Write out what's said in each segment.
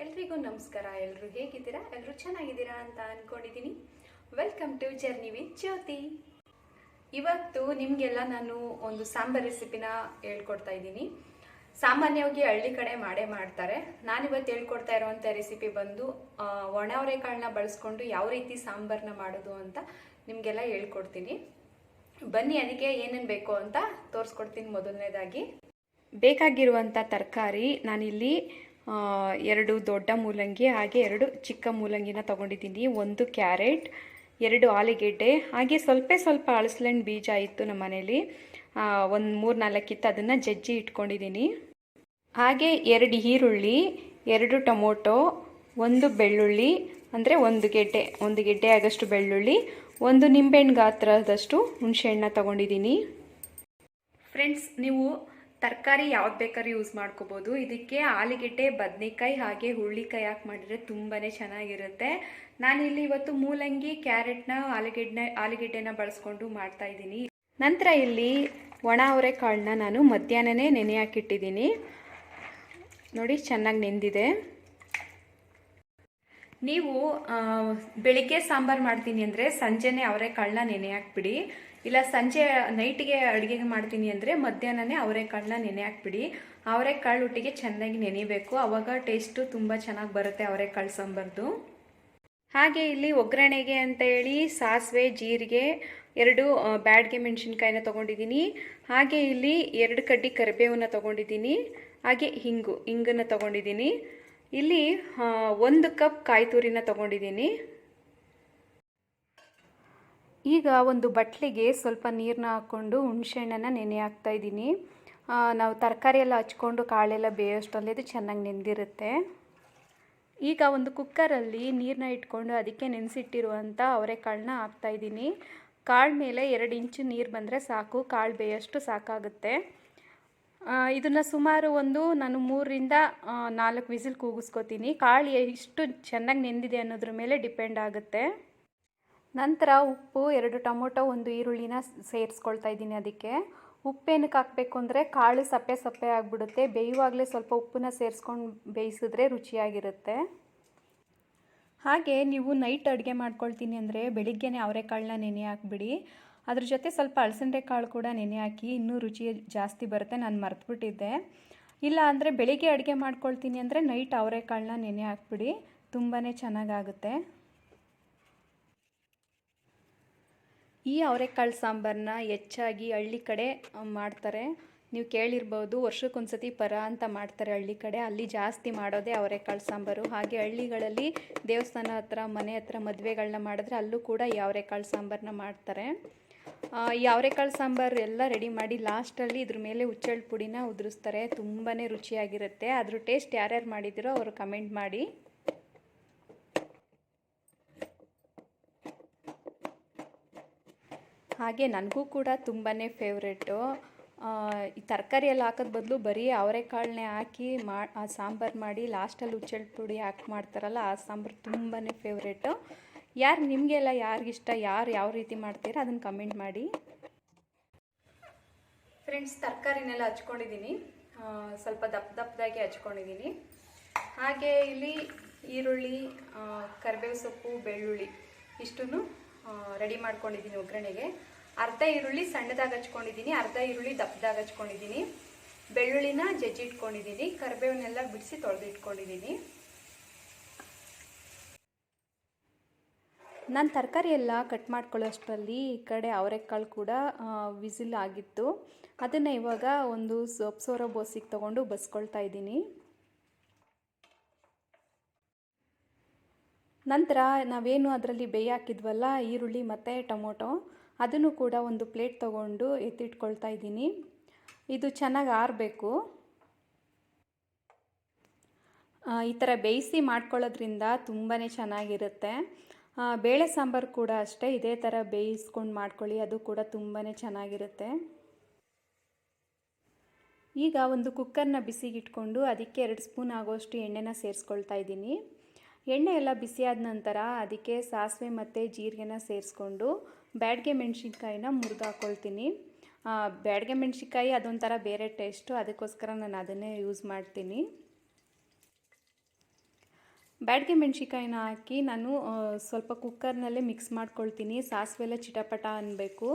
ಎಲ್ರಿಗೂ ನಮಸ್ಕಾರ. ಎಲ್ಲರೂ ಹೇಗಿದ್ದೀರಾ? ಎಲ್ಲರೂ ಚೆನ್ನಾಗಿದ್ದೀರಾ ಅಂತ ಅಂದ್ಕೊಂಡಿದ್ದೀನಿ. ವೆಲ್ಕಮ್ ಟು ಜರ್ನಿ ವಿತ್ ಜ್ಯೋತಿ. ಇವತ್ತು ನಿಮಗೆಲ್ಲ ನಾನು ಒಂದು ಸಾಂಬಾರ್ ರೆಸಿಪಿನ ಹೇಳ್ಕೊಡ್ತಾ ಇದ್ದೀನಿ. ಸಾಮಾನ್ಯವಾಗಿ ಹಳ್ಳಿ ಕಡೆ ಮಾಡೇ ಮಾಡ್ತಾರೆ. ನಾನಿವತ್ತು ಹೇಳ್ಕೊಡ್ತಾ ಇರೋವಂಥ ರೆಸಿಪಿ ಬಂದು ಒಣ ಅವರೆಕಾಳನ್ನ ಬಳಸ್ಕೊಂಡು ಯಾವ ರೀತಿ ಸಾಂಬಾರನ್ನ ಮಾಡೋದು ಅಂತ ನಿಮಗೆಲ್ಲ ಹೇಳ್ಕೊಡ್ತೀನಿ. ಬನ್ನಿ, ಅದಕ್ಕೆ ಏನೇನು ಬೇಕು ಅಂತ ತೋರಿಸ್ಕೊಡ್ತೀನಿ. ಮೊದಲನೇದಾಗಿ ಬೇಕಾಗಿರುವಂಥ ತರಕಾರಿ ನಾನಿಲ್ಲಿ 2 ದೊಡ್ಡ ಮೂಲಂಗಿ ಹಾಗೆ 2 ಚಿಕ್ಕ ಮೂಲಂಗಿನ ತೊಗೊಂಡಿದ್ದೀನಿ. 1 ಕ್ಯಾರೆಟ್, 2 ಆಲೂಗೆಡ್ಡೆ, ಹಾಗೆ ಸ್ವಲ್ಪ ಅಳಸಲೆಣ್ಣು ಬೀಜ ಇತ್ತು ನಮ್ಮ ಮನೇಲಿ. ಒಂದು 3-4 ಇತ್ತು, ಅದನ್ನು ಜಜ್ಜಿ ಇಟ್ಕೊಂಡಿದ್ದೀನಿ. ಹಾಗೆ 2 ಈರುಳ್ಳಿ, 2 ಟೊಮೊಟೊ, 1 ಬೆಳ್ಳುಳ್ಳಿ ಅಂದರೆ 1 ಗೆಡ್ಡೆ ಆಗಷ್ಟು ಬೆಳ್ಳುಳ್ಳಿ, 1 ನಿಂಬೆಹಣ್ಣು ಗಾತ್ರದಷ್ಟು ಹುಣಸೆಹಣ್ಣು ತೊಗೊಂಡಿದ್ದೀನಿ. ಫ್ರೆಂಡ್ಸ್, ನೀವು ತರಕಾರಿ ಯಾವ್ದು ಬೇಕಾದ್ರೂ ಯೂಸ್ ಮಾಡ್ಕೋಬೋದು. ಇದಕ್ಕೆ ಆಲೂಗೆಡ್ಡೆ, ಬದನೆಕಾಯಿ ಹಾಗೆ ಹುರುಳಿಕಾಯಿ ಹಾಕಿ ಮಾಡಿದರೆ ತುಂಬಾ ಚೆನ್ನಾಗಿರುತ್ತೆ. ನಾನಿಲ್ಲಿ ಇವತ್ತು ಮೂಲಂಗಿ, ಕ್ಯಾರೆಟ್ನ, ಆಲೂಗೆಡ್ಡೆನ ಬಳಸ್ಕೊಂಡು ಮಾಡ್ತಾ ಇದ್ದೀನಿ. ನಂತರ ಇಲ್ಲಿ ಒಣ ಅವರೆಕಾಳನ್ನ ನಾನು ಮಧ್ಯಾಹ್ನನೇ ನೆನೆ ಹಾಕಿಟ್ಟಿದ್ದೀನಿ. ನೋಡಿ, ಚೆನ್ನಾಗಿ ನೆಂದಿದೆ. ನೀವು ಬೆಳಿಗ್ಗೆ ಸಾಂಬಾರು ಮಾಡ್ತೀನಿ ಅಂದರೆ ಸಂಜೆನೇ ಅವರೆಕಾಳನ್ನ ನೆನೆ ಹಾಕ್ಬಿಡಿ. ಇಲ್ಲ ಸಂಜೆ ನೈಟಿಗೆ ಅಡುಗೆ ಮಾಡ್ತೀನಿ ಅಂದರೆ ಮಧ್ಯಾಹ್ನನೇ ಅವರೆಕಾಳನ್ನ ನೆನೆ ಹಾಕ್ಬಿಡಿ. ಅವರೆಕಾಳು ಒಟ್ಟಿಗೆ ಚೆನ್ನಾಗಿ ನೆನೆಯಬೇಕು, ಆವಾಗ ಟೇಸ್ಟು ತುಂಬ ಚೆನ್ನಾಗಿ ಬರುತ್ತೆ ಅವರೆಕಾಳು ಸಾಂಬಾರ್ದು. ಹಾಗೆ ಇಲ್ಲಿ ಒಗ್ಗರಣೆಗೆ ಅಂತ ಹೇಳಿ ಸಾಸಿವೆ, ಜೀರಿಗೆ, 2 ಬ್ಯಾಡಗೆ ಮೆಣಸಿನ್ಕಾಯಿನ ತೊಗೊಂಡಿದ್ದೀನಿ. ಹಾಗೆ ಇಲ್ಲಿ 2 ಕಡ್ಡಿ ಕರಿಬೇವನ್ನ ತೊಗೊಂಡಿದ್ದೀನಿ. ಹಾಗೆ ಹಿಂಗನ್ನು ತೊಗೊಂಡಿದ್ದೀನಿ. ಇಲ್ಲಿ 1 ಕಪ್ ಕಾಯಿ ತುರಿನ ತೊಗೊಂಡಿದ್ದೀನಿ. ಈಗ ಒಂದು ಬಟ್ಲಿಗೆ ಸ್ವಲ್ಪ ನೀರನ್ನ ಹಾಕ್ಕೊಂಡು ಹುಣಸೆಹಣ್ಣನ್ನು ನೆನೆ ಹಾಕ್ತಾ ಇದ್ದೀನಿ. ನಾವು ತರಕಾರಿ ಎಲ್ಲ ಹಚ್ಕೊಂಡು ಕಾಳೆಲ್ಲ ಬೇಯೋಷ್ಟರಲ್ಲಿ ಇದು ಚೆನ್ನಾಗಿ ನೆಂದಿರುತ್ತೆ. ಈಗ ಒಂದು ಕುಕ್ಕರಲ್ಲಿ ನೀರನ್ನ ಇಟ್ಕೊಂಡು ಅದಕ್ಕೆ ನೆನೆಸಿಟ್ಟಿರುವಂಥ ಅವರೆಕಾಳನ್ನ ಹಾಕ್ತಾಯಿದ್ದೀನಿ. ಕಾಳು ಮೇಲೆ 2 ಇಂಚು ನೀರು ಬಂದರೆ ಸಾಕು, ಕಾಳು ಬೇಯೋಷ್ಟು ಸಾಕಾಗುತ್ತೆ. ಇದನ್ನು ಸುಮಾರು ನಾನು 3-4 ವಿಸಿಲ್ ಕೂಗಿಸ್ಕೊತೀನಿ. ಕಾಳು ಎಷ್ಟು ಚೆನ್ನಾಗಿ ನೆಂದಿದೆ ಅನ್ನೋದ್ರ ಮೇಲೆ ಡಿಪೆಂಡ್ ಆಗುತ್ತೆ. ನಂತರ ಉಪ್ಪು, 2 ಟೊಮೊಟೊ, 1 ಈರುಳ್ಳಿನ ಸೇರಿಸ್ಕೊಳ್ತಾ ಇದ್ದೀನಿ. ಅದಕ್ಕೆ ಉಪ್ಪೇನಕ್ಕೆ ಹಾಕಬೇಕು ಅಂದರೆ ಕಾಳು ಸಪ್ಪೆ ಆಗಿಬಿಡುತ್ತೆ. ಬೇಯುವಾಗಲೇ ಸ್ವಲ್ಪ ಉಪ್ಪನ್ನ ಸೇರಿಸ್ಕೊಂಡು ಬೇಯಿಸಿದ್ರೆ ರುಚಿಯಾಗಿರುತ್ತೆ. ಹಾಗೆ ನೀವು ನೈಟ್ ಅಡುಗೆ ಮಾಡ್ಕೊಳ್ತೀನಿ ಅಂದರೆ ಬೆಳಿಗ್ಗೆನೇ ಅವರೆಕಾಳನ್ನ ನೆನೆ ಹಾಕ್ಬಿಡಿ. ಅದ್ರ ಜೊತೆ ಸ್ವಲ್ಪ ಅಳಸಂದೆ ಕಾಳು ಕೂಡ ನೆನೆ ಹಾಕಿ, ಇನ್ನೂ ರುಚಿ ಜಾಸ್ತಿ ಬರುತ್ತೆ. ನಾನು ಮರೆತುಬಿಟ್ಟಿದ್ದೆ. ಇಲ್ಲ ಅಂದರೆ ಬೆಳಿಗ್ಗೆ ಅಡುಗೆ ಮಾಡ್ಕೊಳ್ತೀನಿ ಅಂದರೆ ನೈಟ್ ಅವರೆಕಾಳನ್ನ ನೆನೆ ಹಾಕ್ಬಿಡಿ, ತುಂಬಾ ಚೆನ್ನಾಗಾಗುತ್ತೆ. ಈ ಅವರೆಕಾಳು ಸಾಂಬಾರನ್ನ ಹೆಚ್ಚಾಗಿ ಹಳ್ಳಿ ಕಡೆ ಮಾಡ್ತಾರೆ. ನೀವು ಕೇಳಿರ್ಬೋದು, ವರ್ಷಕ್ಕೊಂದ್ಸತಿ ಪರ ಅಂತ ಮಾಡ್ತಾರೆ ಹಳ್ಳಿ ಕಡೆ. ಅಲ್ಲಿ ಜಾಸ್ತಿ ಮಾಡೋದೇ ಅವರೆಕಾಳು ಸಾಂಬಾರು. ಹಾಗೆ ಹಳ್ಳಿಗಳಲ್ಲಿ ದೇವಸ್ಥಾನ ಹತ್ರ, ಮನೆ ಹತ್ರ ಮದುವೆಗಳನ್ನ ಮಾಡಿದ್ರೆ ಅಲ್ಲೂ ಕೂಡ ಈ ಅವರೆಕಾಳು ಸಾಂಬಾರನ್ನ ಮಾಡ್ತಾರೆ. ಈ ಅವರೆಕಾಳು ಸಾಂಬಾರು ಎಲ್ಲ ರೆಡಿ ಮಾಡಿ ಲಾಸ್ಟಲ್ಲಿ ಇದ್ರ ಮೇಲೆ ಹುಚ್ಚೆಳ್ಳು ಪುಡಿನ ಉದುರಿಸ್ತಾರೆ. ತುಂಬಾ ರುಚಿಯಾಗಿರುತ್ತೆ. ಅದ್ರ ಟೇಸ್ಟ್ ಯಾರ್ಯಾರು ಮಾಡಿದ್ದೀರೋ ಅವರು ಕಮೆಂಟ್ ಮಾಡಿ. ಹಾಗೆ ನನಗೂ ಕೂಡ ತುಂಬಾ ಫೇವ್ರೇಟು. ಈ ತರಕಾರಿ ಎಲ್ಲ ಹಾಕೋದ್ ಬದಲು ಬರೀ ಅವರೆಕಾಳನ್ನೇ ಹಾಕಿ ಆ ಸಾಂಬಾರು ಮಾಡಿ ಲಾಸ್ಟಲ್ಲಿ ಹುಚ್ಚೆಳ್ಳು ಪುಡಿ ಹಾಕಿ ಮಾಡ್ತಾರಲ್ಲ, ಆ ಸಾಂಬಾರು ತುಂಬಾ ಫೇವ್ರೇಟು. ನಿಮಗೆಲ್ಲ ಯಾರಿಗಿಷ್ಟ, ಯಾವ ರೀತಿ ಮಾಡ್ತೀರಾ ಅದನ್ನು ಕಮೆಂಟ್ ಮಾಡಿ. ಫ್ರೆಂಡ್ಸ್, ತರಕಾರಿನೆಲ್ಲ ಹಚ್ಕೊಂಡಿದ್ದೀನಿ. ಸ್ವಲ್ಪ ದಪ್ಪದಾಗಿ ಹಚ್ಕೊಂಡಿದ್ದೀನಿ. ಹಾಗೆ ಇಲ್ಲಿ ಈರುಳ್ಳಿ, ಕರಿಬೇವು ಸೊಪ್ಪು, ಬೆಳ್ಳುಳ್ಳಿ ಇಷ್ಟನ್ನು ರೆಡಿ ಮಾಡ್ಕೊಂಡಿದ್ದೀನಿ ಒಗ್ಗರಣೆಗೆ. ಅರ್ಧ ಈರುಳ್ಳಿ ಸಣ್ಣದಾಗಿ ಹಚ್ಕೊಂಡಿದ್ದೀನಿ, ಅರ್ಧ ಈರುಳ್ಳಿ ದಪ್ಪದಾಗಿ ಹಚ್ಕೊಂಡಿದ್ದೀನಿ. ಬೆಳ್ಳುಳ್ಳಿನ ಜಜ್ಜಿ ಇಟ್ಕೊಂಡಿದ್ದೀನಿ, ಕರಿಬೇವನ್ನೆಲ್ಲ ಬಿಡಿಸಿ ತೊಳೆದು ಇಟ್ಕೊಂಡಿದ್ದೀನಿ. ನಾನು ತರಕಾರಿ ಎಲ್ಲ ಕಟ್ ಮಾಡ್ಕೊಳ್ಳೋಷ್ಟರಲ್ಲಿ ಈ ಕಡೆ ಅವರೆಕಾಳು ಕೂಡ ವಿಸಿಲ್ ಆಗಿತ್ತು. ಅದನ್ನು ಇವಾಗ ಒಂದು ಸೋರೋ ಬೋಸಿಗೆ ತೊಗೊಂಡು ಬಸ್ಕೊಳ್ತಾ ಇದ್ದೀನಿ. ನಂತರ ನಾವೇನು ಅದರಲ್ಲಿ ಬೇಯಿ ಹಾಕಿದ್ವಲ್ಲ ಈರುಳ್ಳಿ ಮತ್ತು ಟೊಮೊಟೊ, ಅದನ್ನು ಕೂಡ ಒಂದು ಪ್ಲೇಟ್ ತೊಗೊಂಡು ಎತ್ತಿಟ್ಕೊಳ್ತಾ ಇದ್ದೀನಿ. ಇದು ಚೆನ್ನಾಗಿ ಆರಬೇಕು. ಈ ಥರ ಬೇಯಿಸಿ ಮಾಡ್ಕೊಳ್ಳೋದ್ರಿಂದ ತುಂಬಾ ಚೆನ್ನಾಗಿರುತ್ತೆ. ಬೇಳೆ ಸಾಂಬಾರು ಕೂಡ ಅಷ್ಟೇ, ಇದೇ ಥರ ಬೇಯಿಸ್ಕೊಂಡು ಮಾಡ್ಕೊಳ್ಳಿ, ಅದು ಕೂಡ ತುಂಬಾ ಚೆನ್ನಾಗಿರುತ್ತೆ. ಈಗ ಒಂದು ಕುಕ್ಕರ್ನ ಬಿಸಿಗಿಟ್ಕೊಂಡು ಅದಕ್ಕೆ 2 ಸ್ಪೂನ್ ಆಗೋಷ್ಟು ಎಣ್ಣೆನ ಸೇರಿಸ್ಕೊಳ್ತಾ ಇದ್ದೀನಿ. ಎಣ್ಣೆ ಎಲ್ಲ ಬಿಸಿಯಾದ ನಂತರ ಅದಕ್ಕೆ ಸಾಸಿವೆ ಮತ್ತು ಜೀರಿಗೆನ ಸೇರಿಸ್ಕೊಂಡು ಬ್ಯಾಡಗೆ ಮೆಣಸಿನ್ಕಾಯಿನ ಮುರಿದು ಹಾಕ್ಕೊಳ್ತೀನಿ. ಬ್ಯಾಡಗೆ ಮೆಣಸಿನ್ಕಾಯಿ ಅದೊಂಥರ ಬೇರೆ ಟೇಸ್ಟು, ಅದಕ್ಕೋಸ್ಕರ ನಾನು ಅದನ್ನೇ ಯೂಸ್ ಮಾಡ್ತೀನಿ. ಬ್ಯಾಡಗೆ ಮೆಣಸಿಕಾಯಿನ ಹಾಕಿ ನಾನು ಸ್ವಲ್ಪ ಕುಕ್ಕರ್ನಲ್ಲೇ ಮಿಕ್ಸ್ ಮಾಡ್ಕೊಳ್ತೀನಿ. ಸಾಸಿವೆ ಎಲ್ಲ ಚಿಟಪಟ ಅನ್ನಬೇಕು.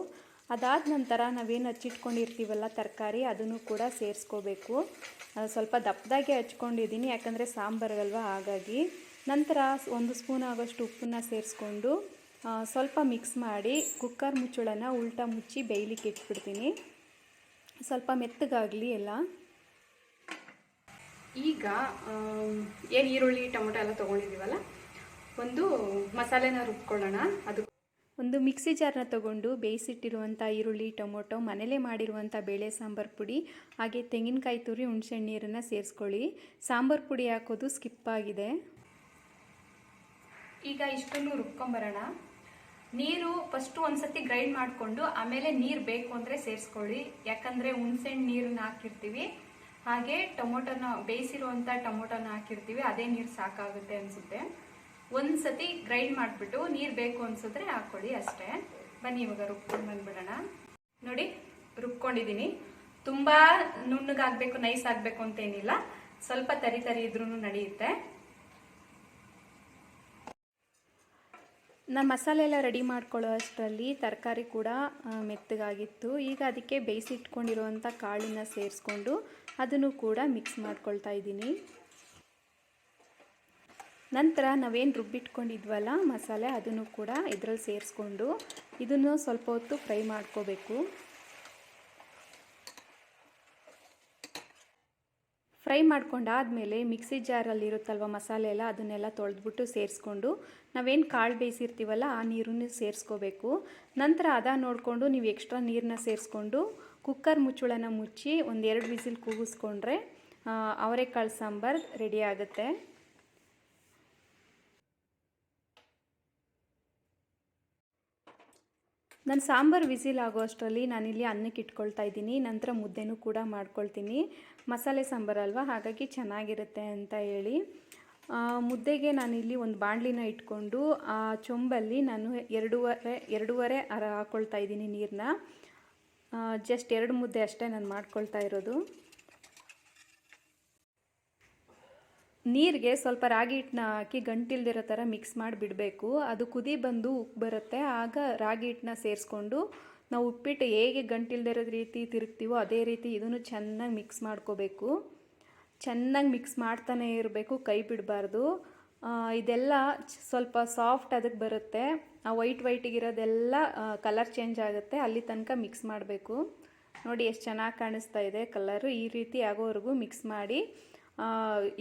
ಅದಾದ ನಂತರ ನಾವೇನು ಹಚ್ಚಿಟ್ಕೊಂಡಿರ್ತೀವಲ್ಲ ತರಕಾರಿ, ಅದನ್ನು ಕೂಡ ಸೇರಿಸ್ಕೋಬೇಕು. ಸ್ವಲ್ಪ ದಪ್ಪದಾಗೆ ಹಚ್ಕೊಂಡಿದ್ದೀನಿ, ಯಾಕಂದರೆ ಸಾಂಬಾರಲ್ವ ಹಾಗಾಗಿ. ನಂತರ 1 ಸ್ಪೂನ್ ಆಗೋಷ್ಟು ಉಪ್ಪನ್ನು ಸೇರಿಸ್ಕೊಂಡು ಸ್ವಲ್ಪ ಮಿಕ್ಸ್ ಮಾಡಿ ಕುಕ್ಕರ್ ಮುಚ್ಚಳನ ಉಲ್ಟಾ ಮುಚ್ಚಿ ಬೇಯಲಿಕ್ಕೆ ಇಟ್ಬಿಡ್ತೀನಿ. ಸ್ವಲ್ಪ ಮೆತ್ತಗಾಗಲಿ ಎಲ್ಲ. ಈಗ ಏನು ಈರುಳ್ಳಿ ಟೊಮೊಟೊ ಎಲ್ಲ ತೊಗೊಂಡಿದ್ದೀವಲ್ಲ, ಒಂದು ಮಸಾಲೆನ ರುಬ್ಕೊಳ್ಳೋಣ. ಅದು ಒಂದು ಮಿಕ್ಸಿ ಜಾರ್ನ ತೊಗೊಂಡು ಬೇಯಿಸಿಟ್ಟಿರುವಂಥ ಈರುಳ್ಳಿ ಟೊಮೊಟೊ, ಮನೇಲೇ ಮಾಡಿರುವಂಥ ಬೇಳೆ ಸಾಂಬಾರು ಪುಡಿ, ಹಾಗೆ ತೆಂಗಿನಕಾಯಿ ತುರಿ, ಹುಣಸೆಹಣ್ಣು ನೀರನ್ನು ಸೇರಿಸ್ಕೊಳ್ಳಿ. ಸಾಂಬಾರು ಪುಡಿ ಹಾಕೋದು ಸ್ಕಿಪ್ ಆಗಿದೆ. ಈಗ ಇಷ್ಟನ್ನು ರುಬ್ಕೊಂಬರೋಣ. ನೀರು ಫಸ್ಟು ಒಂದ್ಸತಿ ಗ್ರೈಂಡ್ ಮಾಡಿಕೊಂಡು ಆಮೇಲೆ ನೀರು ಬೇಕು ಅಂದರೆ ಸೇರಿಸ್ಕೊಳ್ಳಿ. ಯಾಕಂದರೆ ಹುಣಸೆಹಣ್ಣು ನೀರನ್ನ ಹಾಕಿರ್ತೀವಿ, ಹಾಗೆ ಟೊಮೊಟೊನ ಬೇಯಿಸಿರುವಂಥ ಟೊಮೊಟೊನ ಹಾಕಿರ್ತೀವಿ, ಅದೇ ನೀರು ಸಾಕಾಗುತ್ತೆ ಅನಿಸುತ್ತೆ. ಒಂದು ಸತಿ ಗ್ರೈಂಡ್ ಮಾಡಿಬಿಟ್ಟು ನೀರು ಬೇಕು ಅನಿಸಿದ್ರೆ ಹಾಕ್ಕೊಳ್ಳಿ ಅಷ್ಟೇ. ಬನ್ನಿ ಇವಾಗ ರುಬ್ಕೊಂಡು ಬಂದ್ಬಿಡೋಣ. ನೋಡಿ ರುಬ್ಕೊಂಡಿದ್ದೀನಿ. ತುಂಬ ನುಣ್ಣಗಾಗಬೇಕು, ನೈಸ್ ಆಗಬೇಕು ಅಂತೇನಿಲ್ಲ, ಸ್ವಲ್ಪ ತರಿ ತರಿ ಇದ್ರೂ ನಡೆಯುತ್ತೆ. ನಾನು ಮಸಾಲೆ ಎಲ್ಲ ರೆಡಿ ಮಾಡ್ಕೊಳ್ಳೋ ಅಷ್ಟರಲ್ಲಿ ತರಕಾರಿ ಕೂಡ ಮೆತ್ತಗಾಗಿತ್ತು. ಈಗ ಅದಕ್ಕೆ ಬೇಯಿಸಿಟ್ಕೊಂಡಿರುವಂಥ ಕಾಳನ್ನ ಸೇರಿಸ್ಕೊಂಡು ಅದನ್ನು ಕೂಡ ಮಿಕ್ಸ್ ಮಾಡ್ಕೊಳ್ತಾ ಇದ್ದೀನಿ. ನಂತರ ನಾವೇನು ರುಬ್ಬಿಟ್ಕೊಂಡಿದ್ವಲ್ಲ ಮಸಾಲೆ, ಅದನ್ನು ಕೂಡ ಇದರಲ್ಲಿ ಸೇರಿಸ್ಕೊಂಡು ಇದನ್ನು ಸ್ವಲ್ಪ ಹೊತ್ತು ಫ್ರೈ ಮಾಡ್ಕೋಬೇಕು. ಫ್ರೈ ಮಾಡ್ಕೊಂಡಾದಮೇಲೆ ಮಿಕ್ಸಿ ಜಾರಲ್ಲಿ ಇರುತ್ತಲ್ವ ಮಸಾಲೆ ಎಲ್ಲ, ಅದನ್ನೆಲ್ಲ ತೊಳೆದ್ಬಿಟ್ಟು ಸೇರಿಸ್ಕೊಂಡು ನಾವೇನು ಕಾಳು ಬೇಯಿಸಿರ್ತೀವಲ್ಲ ಆ ನೀರನ್ನು ಸೇರಿಸ್ಕೋಬೇಕು. ನಂತರ ನೋಡಿಕೊಂಡು ನೀವು ಎಕ್ಸ್ಟ್ರಾ ನೀರನ್ನ ಸೇರಿಸ್ಕೊಂಡು ಕುಕ್ಕರ್ ಮುಚ್ಚಳನ ಮುಚ್ಚಿ 1-2 ವಿಸಿಲ್ ಕೂಗಿಸ್ಕೊಂಡ್ರೆ ಅವರೆಕಾಳು ಸಾಂಬಾರು ರೆಡಿ ಆಗುತ್ತೆ. ನಾನು ಸಾಂಬಾರು ವಿಸಿಲ್ ಆಗೋ ಅಷ್ಟರಲ್ಲಿ ನಾನಿಲ್ಲಿ ಅನ್ನಕ್ಕೆ ಇಟ್ಕೊಳ್ತಾ ಇದ್ದೀನಿ. ನಂತರ ಮುದ್ದೆನೂ ಕೂಡ ಮಾಡ್ಕೊಳ್ತೀನಿ. ಮಸಾಲೆ ಸಾಂಬಾರಲ್ವ, ಹಾಗಾಗಿ ಚೆನ್ನಾಗಿರುತ್ತೆ ಅಂತ ಹೇಳಿ ಮುದ್ದೆಗೆ ನಾನಿಲ್ಲಿ ಒಂದು ಬಾಣಲಿನ ಇಟ್ಕೊಂಡು ಆ ಚೊಂಬಲ್ಲಿ ನಾನು ಎರಡೂವರೆ ಹಾಕ್ಕೊಳ್ತಾ ಇದ್ದೀನಿ ನೀರನ್ನ. ಜಸ್ಟ್ 2 ಮುದ್ದೆ ಅಷ್ಟೇ ನಾನು ಮಾಡ್ಕೊಳ್ತಾ ಇರೋದು. ನೀರಿಗೆ ಸ್ವಲ್ಪ ರಾಗಿ ಹಿಟ್ಟನ್ನ ಹಾಕಿ ಗಂಟಿಲ್ದಿರೋ ಥರ ಮಿಕ್ಸ್ ಮಾಡಿ ಬಿಡಬೇಕು. ಅದು ಕುದಿ ಬಂದು ಉಪ್ಪು ಬರುತ್ತೆ. ಆಗ ರಾಗಿ ಹಿಟ್ಟನ್ನ ಸೇರಿಸ್ಕೊಂಡು ನಾವು ಉಪ್ಪಿಟ್ಟು ಹೇಗೆ ಗಂಟಿಲ್ದಿರೋ ರೀತಿ ತಿರುಗ್ತೀವೋ ಅದೇ ರೀತಿ ಇದನ್ನು ಚೆನ್ನಾಗಿ ಮಿಕ್ಸ್ ಮಾಡ್ಕೋಬೇಕು. ಚೆನ್ನಾಗಿ ಮಿಕ್ಸ್ ಮಾಡ್ತಾನೆ ಇರಬೇಕು, ಕೈ ಬಿಡಬಾರ್ದು. ಇದೆಲ್ಲ ಸ್ವಲ್ಪ ಸಾಫ್ಟ್ ಅದಕ್ಕೆ ಬರುತ್ತೆ. ಆ ವೈಟಿಗಿರೋದೆಲ್ಲ ಕಲರ್ ಚೇಂಜ್ ಆಗುತ್ತೆ, ಅಲ್ಲಿ ತನಕ ಮಿಕ್ಸ್ ಮಾಡಬೇಕು. ನೋಡಿ ಎಷ್ಟು ಚೆನ್ನಾಗಿ ಕಾಣಿಸ್ತಾ ಇದೆ ಕಲರು. ಈ ರೀತಿ ಆಗೋವರೆಗೂ ಮಿಕ್ಸ್ ಮಾಡಿ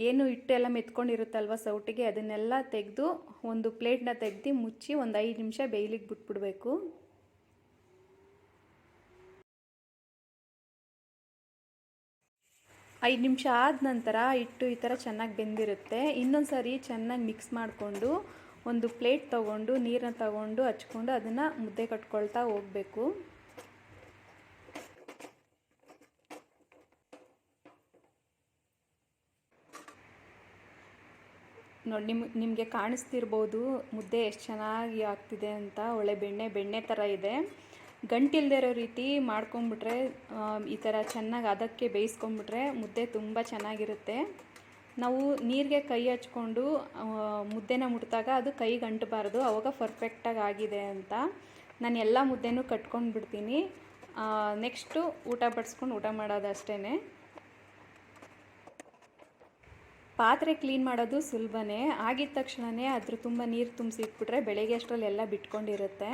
ಏನು ಹಿಟ್ಟೆಲ್ಲ ಮೆತ್ಕೊಂಡಿರುತ್ತಲ್ವ ಸೌಟಿಗೆ, ಅದನ್ನೆಲ್ಲ ತೆಗೆದು ಒಂದು ಪ್ಲೇಟ್ನ ತೆಗೆದು ಮುಚ್ಚಿ ಒಂದು 5 ನಿಮಿಷ ಬೇಯಲಿಕ್ಕೆ ಬಿಟ್ಬಿಡಬೇಕು. ಐದು ನಿಮಿಷ ಆದ ನಂತರ ಹಿಟ್ಟು ಈ ಥರ ಚೆನ್ನಾಗಿ ಬೆಂದಿರುತ್ತೆ. ಇನ್ನೊಂದು ಸಾರಿ ಚೆನ್ನಾಗಿ ಮಿಕ್ಸ್ ಮಾಡಿಕೊಂಡು ಒಂದು ಪ್ಲೇಟ್ ತೊಗೊಂಡು ನೀರನ್ನ ತಗೊಂಡು ಹಚ್ಕೊಂಡು ಅದನ್ನು ಮುದ್ದೆ ಕಟ್ಕೊಳ್ತಾ ಹೋಗಬೇಕು. ನೋಡಿ ನಿಮಗೆ ಕಾಣಿಸ್ತಿರ್ಬೋದು ಮುದ್ದೆ ಎಷ್ಟು ಚೆನ್ನಾಗಿ ಆಗ್ತಿದೆ ಅಂತ. ಒಳ್ಳೆ ಬೆಣ್ಣೆ ಥರ ಇದೆ. ಗಂಟಿಲ್ದೇ ಇರೋ ರೀತಿ ಮಾಡ್ಕೊಂಬಿಟ್ರೆ, ಈ ಥರ ಚೆನ್ನಾಗಿ ಅದಕ್ಕೆ ಬೇಯಿಸ್ಕೊಂಬಿಟ್ರೆ ಮುದ್ದೆ ತುಂಬ ಚೆನ್ನಾಗಿರುತ್ತೆ. ನಾವು ನೀರಿಗೆ ಕೈ ಹಚ್ಕೊಂಡು ಮುದ್ದೆನ ಮುಟ್ಟಿದಾಗ ಅದು ಕೈಗೆ ಅಂಟಬಾರ್ದು, ಆವಾಗ ಪರ್ಫೆಕ್ಟಾಗಿ ಆಗಿದೆ ಅಂತ. ನಾನು ಎಲ್ಲ ಮುದ್ದೆನೂ ಕಟ್ಕೊಂಡು ಬಿಡ್ತೀನಿ. ನೆಕ್ಸ್ಟು ಊಟ ಬಡಿಸ್ಕೊಂಡು ಊಟ ಮಾಡೋದು ಅಷ್ಟೇ. ಪಾತ್ರೆ ಕ್ಲೀನ್ ಮಾಡೋದು ಸುಲಭನೇ. ಆಗಿದ ತಕ್ಷಣವೇ ಅದ್ರ ತುಂಬ ನೀರು ತುಂಬಿಸಿಟ್ಬಿಟ್ರೆ ಬೆಳಗ್ಗೆ ಅಷ್ಟರಲ್ಲಿ ಎಲ್ಲ ಬಿಟ್ಕೊಂಡಿರುತ್ತೆ.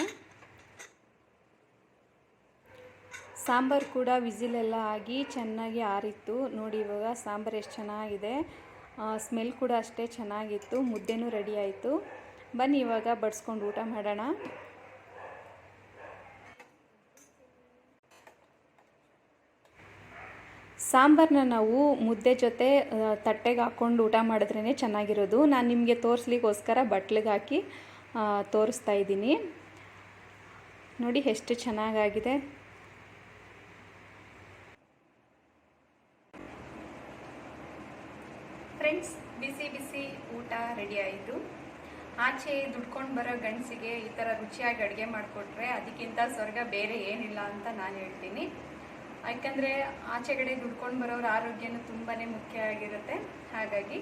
ಸಾಂಬಾರು ಕೂಡ ವಿಸಿಲೆಲ್ಲ ಆಗಿ ಚೆನ್ನಾಗಿ ಆರಿತ್ತು. ನೋಡಿ ಇವಾಗ ಸಾಂಬಾರು ಎಷ್ಟು ಚೆನ್ನಾಗಿದೆ. ಸ್ಮೆಲ್ ಕೂಡ ಅಷ್ಟೇ ಚೆನ್ನಾಗಿತ್ತು. ಮುದ್ದೆನೂ ರೆಡಿ ಆಯಿತು. ಬನ್ನಿ ಇವಾಗ ಬಡಿಸ್ಕೊಂಡು ಊಟ ಮಾಡೋಣ. ಸಾಂಬಾರನ್ನ ನಾವು ಮುದ್ದೆ ಜೊತೆ ತಟ್ಟೆಗೆ ಹಾಕ್ಕೊಂಡು ಊಟ ಮಾಡಿದ್ರೇ ಚೆನ್ನಾಗಿರೋದು. ನಾನು ನಿಮಗೆ ತೋರಿಸ್ಲಿಕ್ಕೋಸ್ಕರ ಬಟ್ಲಿಗೆ ಹಾಕಿ ತೋರಿಸ್ತಾ ಇದ್ದೀನಿ. ನೋಡಿ ಎಷ್ಟು ಚೆನ್ನಾಗಾಗಿದೆ. ಫ್ರೆಂಡ್ಸ್, ಬಿಸಿ ಬಿಸಿ ಊಟ ರೆಡಿ ಆಯಿತು. ಆಚೆ ದುಡ್ಕೊಂಡು ಬರೋ ಗಂಡಸಿಗೆ ಈ ಥರ ರುಚಿಯಾಗಿ ಅಡುಗೆ ಮಾಡಿಕೊಟ್ರೆ ಅದಕ್ಕಿಂತ ಸ್ವರ್ಗ ಬೇರೆ ಏನಿಲ್ಲ ಅಂತ ನಾನು ಹೇಳ್ತೀನಿ. ಯಾಕಂದರೆ ಆಚೆಗಡೆ ದುಡ್ಕೊಂಡು ಬರೋರ ಆರೋಗ್ಯನೂ ತುಂಬಾ ಮುಖ್ಯ ಆಗಿರುತ್ತೆ. ಹಾಗಾಗಿ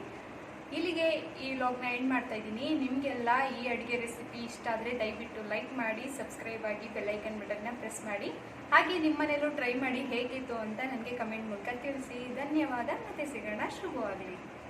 ಇಲ್ಲಿಗೆ ಈ ವ್ಲಾಗ್ನ ಎಂಡ್ ಮಾಡ್ತಾ ಇದ್ದೀನಿ. ನಿಮಗೆಲ್ಲ ಈ ಅಡುಗೆ ರೆಸಿಪಿ ಇಷ್ಟ ಆದರೆ ದಯವಿಟ್ಟು ಲೈಕ್ ಮಾಡಿ, ಸಬ್ಸ್ಕ್ರೈಬ್ ಆಗಿ, ಬೆಲ್ಲೈಕನ್ ಬಟನ್ನ ಪ್ರೆಸ್ ಮಾಡಿ. ಹಾಗೆ ನಿಮ್ಮನೇಲೂ ಟ್ರೈ ಮಾಡಿ ಹೇಗಿತ್ತು ಅಂತ ನನಗೆ ಕಮೆಂಟ್ ಮೂಲಕ ತಿಳಿಸಿ. ಧನ್ಯವಾದ. ಮತ್ತೆ ಸಿಗೋಣ. ಶುಭವಾಗಲಿ.